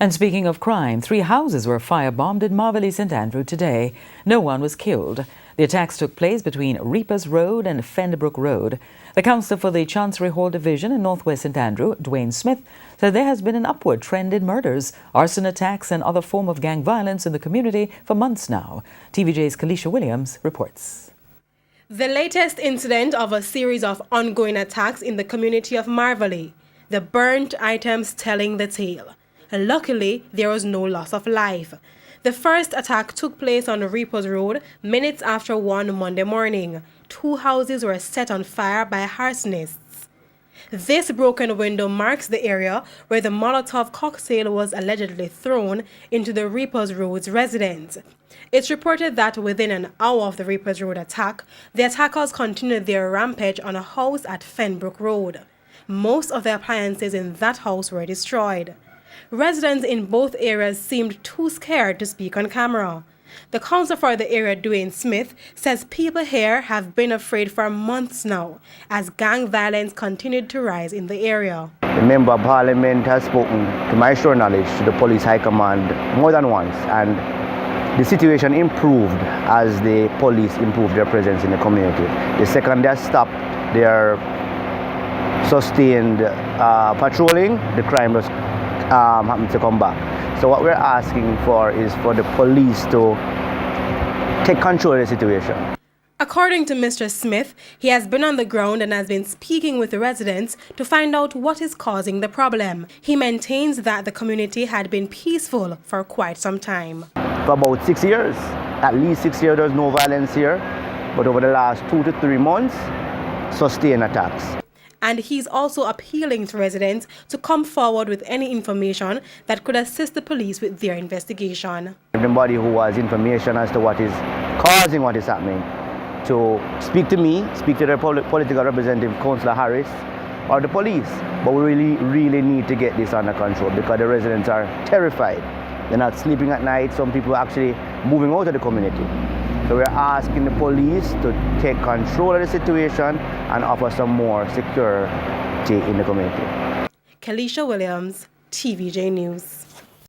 And speaking of crime, 3 houses were firebombed in Marverly, St. Andrew today. No one was killed. The attacks took place between Reapers Road and Fenderbrook Road. The counsellor for the Chancery Hall Division in Northwest St. Andrew, Dwayne Smith, said there has been an upward trend in murders, arson attacks and other form of gang violence in the community for months now. TVJ's Kalisha Williams reports. The latest incident of a series of ongoing attacks in the community of Marverly. The burnt items telling the tale. Luckily, there was no loss of life. The first attack took place on Reapers Road minutes after 1 Monday morning. 2 houses were set on fire by arsonists. This broken window marks the area where the Molotov cocktail was allegedly thrown into the Reapers Road's residence. It's reported that within an hour of the Reapers Road attack, the attackers continued their rampage on a house at Fenbrook Road. Most of the appliances in that house were destroyed. Residents in both areas seemed too scared to speak on camera. The counsellor for the area, Dwayne Smith, says people here have been afraid for months now as gang violence continued to rise in the area. The Member of Parliament has spoken, to my sure knowledge, to the police high command more than once, and the situation improved as the police improved their presence in the community. The second they stopped their sustained patrolling, the crime was happened to come back. So what we're asking for is for the police to take control of the situation. According to Mr. Smith, he has been on the ground and has been speaking with the residents to find out what is causing the problem. He maintains that the community had been peaceful for quite some time. For about 6 years, at least 6 years, there's no violence here. But over the last 2 to 3 months, sustained attacks. And he's also appealing to residents to come forward with any information that could assist the police with their investigation. Everybody who has information as to what is causing what is happening, to speak to me, speak to the political representative, Councillor Harris, or the police. But we really need to get this under control because the residents are terrified. They're not sleeping at night. Some people are actually moving out of the community. So we're asking the police to take control of the situation and offer some more security in the community. Kalisha Williams, TVJ News.